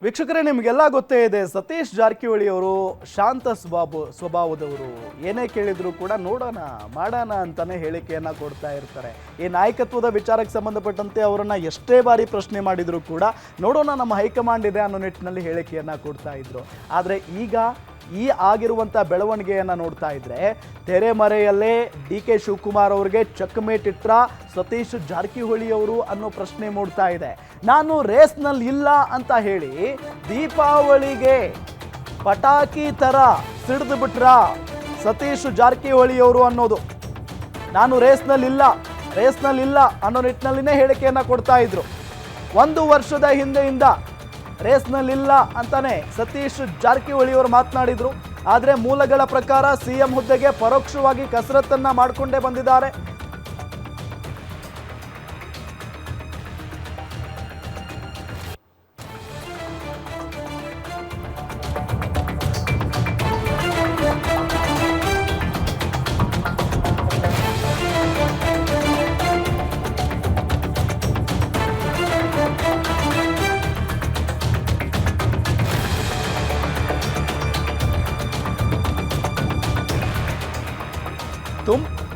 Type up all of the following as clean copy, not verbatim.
ವೀಕ್ಷಕರೇ, ನಿಮಗೆಲ್ಲ ಗೊತ್ತೇ ಇದೆ, ಸತೀಶ್ ಜಾರಕಿಹೊಳಿ ಅವರು ಶಾಂತ ಸ್ವಭಾವದವರು. ಏನೇ ಕೇಳಿದ್ರು ಕೂಡ ನೋಡೋಣ ಮಾಡೋಣ ಅಂತಾನೆ ಹೇಳಿಕೆಯನ್ನ ಕೊಡ್ತಾ ಇರ್ತಾರೆ. ಈ ನಾಯಕತ್ವದ ವಿಚಾರಕ್ಕೆ ಸಂಬಂಧಪಟ್ಟಂತೆ ಅವರನ್ನ ಎಷ್ಟೇ ಬಾರಿ ಪ್ರಶ್ನೆ ಮಾಡಿದ್ರು ಕೂಡ ನೋಡೋಣ ನಮ್ಮ ಹೈಕಮಾಂಡ್ ಇದೆ ಅನ್ನೋ ನಿಟ್ಟಿನಲ್ಲಿ ಹೇಳಿಕೆಯನ್ನ ಕೊಡ್ತಾ ಇದ್ರು. ಆದರೆ ಈಗ ಈ ಆಗಿರುವಂಥ ಬೆಳವಣಿಗೆಯನ್ನು ನೋಡ್ತಾ ಇದ್ರೆ ತೆರೆಮರೆಯಲ್ಲೇ DK ಶಿವಕುಮಾರ್ ಅವರಿಗೆ ಚಕ್ಮೇಟ್ ಇಟ್ರ ಸತೀಶ್ ಜಾರಕಿಹೊಳಿ ಅವರು ಅನ್ನೋ ಪ್ರಶ್ನೆ ಮೂಡ್ತಾ ಇದೆ. ನಾನು ರೇಸ್ನಲ್ಲಿ ಇಲ್ಲ ಅಂತ ಹೇಳಿ ದೀಪಾವಳಿಗೆ ಪಟಾಕಿ ಥರ ಸಿಡಿದು ಬಿಟ್ರ ಸತೀಶ್ ಜಾರಕಿಹೊಳಿ ಅವರು ಅನ್ನೋದು. ನಾನು ರೇಸ್ನಲ್ಲಿಲ್ಲ ಅನ್ನೋ ನಿಟ್ಟಿನಲ್ಲಿನೇ ಹೇಳಿಕೆಯನ್ನು ಕೊಡ್ತಾ ಇದ್ರು. 1 ವರ್ಷದ ಹಿಂದೆಯಿಂದ ರೇಸ್ನಲ್ಲಿಲ್ಲ ಅಂತಾನೆ ಸತೀಶ್ ಜಾರಕಿಹೊಳಿ ಅವರು ಮಾತನಾಡಿದ್ರು. ಆದರೆ ಮೂಲಗಳ ಪ್ರಕಾರ CM ಹುದ್ದೆಗೆ ಪರೋಕ್ಷವಾಗಿ ಕಸರತ್ತನ್ನ ಮಾಡಿಕೊಂಡೇ ಬಂದಿದ್ದಾರೆ.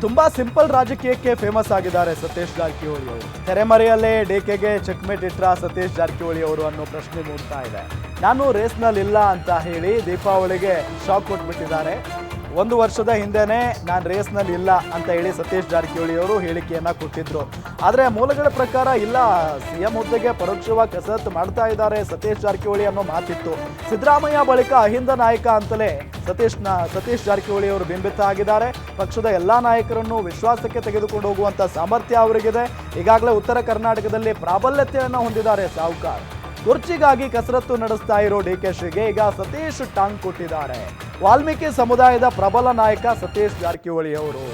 ತುಂಬಾ ಸಿಂಪಲ್ ರಾಜಕೀಯಕ್ಕೆ ಫೇಮಸ್ ಆಗಿದ್ದಾರೆ ಸತೀಶ್ ಜಾರಕಿಹೊಳಿ ಅವರು. ತೆರೆಮರೆಯಲ್ಲೇ DKಗೆ ಚೆಕ್ಮೇಟ್ ಇಟ್ರ ಸತೀಶ್ ಜಾರಕಿಹೊಳಿ ಅವರು ಅನ್ನೋ ಪ್ರಶ್ನೆ ಮೂಡ್ತಾ ಇದೆ. ನಾನು ರೇಸ್ನಲ್ಲಿ ಇಲ್ಲ ಅಂತ ಹೇಳಿ ದೀಪಾವಳಿಗೆ ಶಾಕ್ ಕೊಟ್ಬಿಟ್ಟಿದ್ದಾರೆ. 1 ವರ್ಷದ ಹಿಂದೆನೇ ನಾನು ರೇಸ್ನಲ್ಲಿ ಇಲ್ಲ ಅಂತ ಹೇಳಿ ಸತೀಶ್ ಜಾರಕಿಹೊಳಿ ಅವರು ಹೇಳಿಕೆಯನ್ನ ಕೊಟ್ಟಿದ್ರು. ಆದರೆ ಮೂಲಗಳ ಪ್ರಕಾರ ಇಲ್ಲ, CM ಹುದ್ದೆಗೆ ಪರೋಕ್ಷವಾಗಿ ಕಸರತ್ತು ಮಾಡ್ತಾ ಇದ್ದಾರೆ ಸತೀಶ್ ಜಾರಕಿಹೊಳಿ ಅನ್ನೋ ಮಾತಿತ್ತು. ಸಿದ್ದರಾಮಯ್ಯ ಬಳಿಕ ಅಹಿಂದ ನಾಯಕ ಅಂತಲೇ ಸತೀಶ್ ಜಾರಕಿಹೊಳಿ ಅವರು ಬಿಂಬಿತ ಆಗಿದ್ದಾರೆ. ಪಕ್ಷದ ಎಲ್ಲಾ ನಾಯಕರನ್ನು ವಿಶ್ವಾಸಕ್ಕೆ ತೆಗೆದುಕೊಂಡು ಹೋಗುವಂತ ಸಾಮರ್ಥ್ಯ ಅವರಿಗಿದೆ. ಈಗಾಗಲೇ ಉತ್ತರ ಕರ್ನಾಟಕದಲ್ಲಿ ಪ್ರಾಬಲ್ಯತೆಯನ್ನು ಹೊಂದಿದ್ದಾರೆ ಸಾಹುಕಾರ್. ಕುರ್ಚಿಗಾಗಿ ಕಸರತ್ತು ನಡೆಸ್ತಾ ಇರೋ DKಶಿಗೆ ಈಗ ಸತೀಶ್ ಟಾಂಗ್ ಕೊಟ್ಟಿದ್ದಾರೆ. ವಾಲ್ಮೀಕಿ ಸಮುದಾಯದ ಪ್ರಬಲ ನಾಯಕ ಸತೀಶ್ ಜಾರಕಿಹೊಳಿ ಅವರು.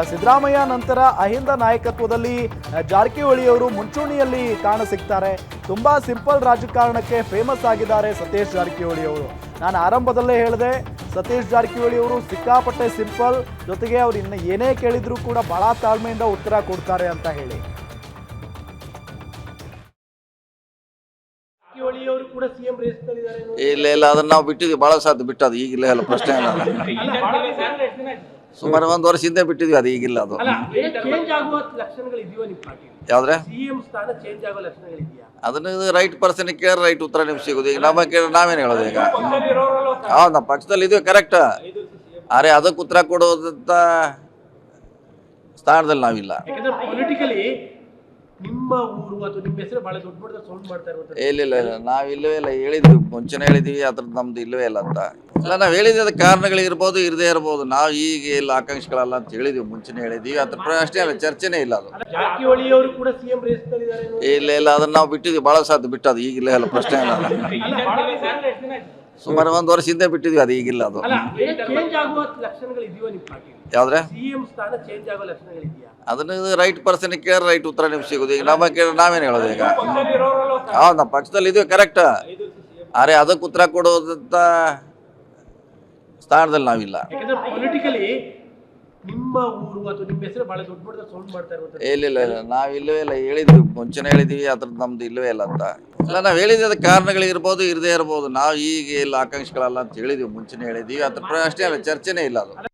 ಸಿದ್ದರಾಮಯ್ಯ ನಂತರ ಅಹಿಂದ ನಾಯಕತ್ವದಲ್ಲಿ ಜಾರಕಿಹೊಳಿ ಅವರು ಮುಂಚೂಣಿಯಲ್ಲಿ ಕಾಣಸಿಗ್ತಾರೆ. ತುಂಬಾ ಸಿಂಪಲ್ ರಾಜಕಾರಣಕ್ಕೆ ಫೇಮಸ್ ಆಗಿದ್ದಾರೆ ಸತೀಶ್ ಜಾರಕಿಹೊಳಿ ಅವರು. ನಾನು ಆರಂಭದಲ್ಲೇ ಹೇಳಿದೆ, ಸತೀಶ್ ಜಾರಕಿಹೊಳಿ ಅವರು ಸಿಕ್ಕಾಪಟ್ಟೆ ಸಿಂಪಲ್, ಜೊತೆಗೆ ಅವ್ರು ಇನ್ನು ಏನೇ ಕೇಳಿದ್ರು ಕೂಡ ಬಹಳ ತಾಳ್ಮೆಯಿಂದ ಉತ್ತರ ಕೊಡ್ತಾರೆ ಅಂತ ಹೇಳಿ. ಇಲ್ಲ ಅದನ್ನ ನಾವು ಬಿಟ್ಟಿದ್ವಿ, ಬಹಳ ಸಾಧ್ಯ ಬಿಟ್ಟದು, ಈಗಿಲ್ಲ ಎಲ್ಲ ಪ್ರಶ್ನೆ ಇಲ್ಲ. ಸುಮಾರು 1 ವರ್ಷ ಹಿಂದೆ ಬಿಟ್ಟಿದ್ವಿ, ಅದು ಈಗಿಲ್ಲ. ಅದು ಯಾವ್ದ್ರೆ ಅದನ್ನ ರೈಟ್ ಪರ್ಸನ್ ಕೇಳಿ ರೈಟ್ ಉತ್ತರ ನಿಮ್ಗೆ ಸಿಗೋದು. ಈಗ ನಮ್ಮ ಕೇಳಿ ನಾವೇನು ಹೇಳೋದು? ಈಗ ಹೌದು, ನಮ್ಮ ಪಕ್ಷದಲ್ಲಿ ಇದೀವಿ ಕರೆಕ್ಟ್, ಆದರೆ ಅದಕ್ಕೆ ಉತ್ತರ ಕೊಡೋದಂತ ಸ್ಥಾನದಲ್ಲಿ ನಾವಿಲ್ಲ. ನಿಮ್ಮ ಊರು ಅಥವಾ ನಿಮ್ಮ ಹೆಸರು ಬಹಳ ದೊಡ್ಡ ಮಟ್ಟದ ಸೌಂಡ್ ಮಾಡ್ತಾ ಇರುವಂತ. ಇಲ್ಲ ನಾವ್ ಇಲ್ಲವೇ ಇಲ್ಲ, ಹೇಳಿದ್ವಿ ಮುಂಚೆನೇ ಹೇಳಿದ್ವಿ, ಅದ್ರದ್ದು ನಮ್ದು ಇಲ್ಲವೇ ಇಲ್ಲ ಅಂತ. ಇಲ್ಲ ನಾವ್ ಹೇಳಿದ್ವಿ, ಅದಕ್ಕೆ ಕಾರಣಗಳಿರ್ಬೋದು, ಇರದೇ ಇರ್ಬೋದು. ನಾವು ಈಗ ಇಲ್ಲ ಆಕಾಂಕ್ಷಿಗಳಲ್ಲ ಅಂತ ಹೇಳಿದ್ವಿ, ಮುಂಚೆನೇ ಹೇಳಿದ್ವಿ. ಅದ್ರ ಪ್ರಶ್ನೆ ಅಲ್ಲ, ಚರ್ಚೆನೇ ಇಲ್ಲ. ಅದು ಜಾರಕಿಹೊಳಿ ಅವರು ಕೂಡ CM ರೇಸ್ ನಲ್ಲಿದ್ದಾರೆ. ಇಲ್ಲ ಅದನ್ನ ನಾವು ಬಿಟ್ಟಿದ್ವಿ, ಬಹಳ ಸಾಧ್ಯ ಬಿಟ್ಟದು, ಈಗಿಲ್ಲ ಎಲ್ಲ ಪ್ರಶ್ನೆ ಇಲ್ಲ. ಸುಮಾರು 1 ವರ್ಷ ಹಿಂದೆ ಬಿಟ್ಟಿದ್ವಿ, ಅದು ಈಗಿಲ್ಲ. ಅದು ಚೇಂಜ್ ಆಗುವ ಲಕ್ಷಣಗಳು ಇದೆಯೋ ನಿಮ್ಮ ಪಾರ್ಟಿ? ಯಾವ್ದ್ರೆ CM ಸ್ಥಾನ ಚೇಂಜ್ ಆಗೋ ಲಕ್ಷಣಗಳಿದೆಯಾ? ಅದನ್ನ ರೈಟ್ ಪರ್ಸನ್ ಕೇಳಿ ರೈಟ್ ಉತ್ತರ ನಿಮ್ಗೆ ಸಿಗೋದು. ಈಗ ನಮ್ಮ ಕೇಳಿ ನಾವೇನು ಹೇಳೋದು? ಈಗ ಹೌದು, ನಮ್ಮ ಪಕ್ಷದಲ್ಲಿ ಇದೀವಿ ಕರೆಕ್ಟ್, ಆದರೆ ಅದಕ್ಕೆ ಉತ್ತರ ಕೊಡೋದಂತ ಸ್ಥಾನದಲ್ಲಿ ನಾವಿಲ್ಲ. ಯಾಕಂದ್ರೆ ಪೊಲಿಟಿಕಲಿ ನಿಮ್ಮ ಊರು ಅಥವಾ ನಿಮ್ಮ ಹೆಸರು ಬಹಳ ದೊಡ್ಡ ಮಟ್ಟದ ಸೌಂಡ್ ಮಾಡ್ತಾ ಇರುವಂತ. ಇಲ್ಲ ನಾವ್ ಇಲ್ಲವೇ ಇಲ್ಲ, ಹೇಳಿದ್ವಿ ಮುಂಚೆನೇ ಹೇಳಿದ್ವಿ, ಅದ್ರದ್ದು ನಮ್ದು ಇಲ್ಲವೇ ಇಲ್ಲ ಅಂತ. ಇಲ್ಲ ನಾವ್ ಹೇಳಿದ್ವಿ, ಅದಕ್ಕೆ ಕಾರಣಗಳಿರ್ಬೋದು, ಇರದೇ ಇರ್ಬೋದು. ನಾವು ಈಗ ಇಲ್ಲ ಆಕಾಂಕ್ಷಿಗಳಲ್ಲ ಅಂತ ಹೇಳಿದ್ವಿ, ಮುಂಚೆನೇ ಹೇಳಿದ್ವಿ. ಅದ್ರ ಪ್ರಶ್ನೆ ಅಲ್ಲ, ಚರ್ಚೆನೇ ಇಲ್ಲ. ಅದು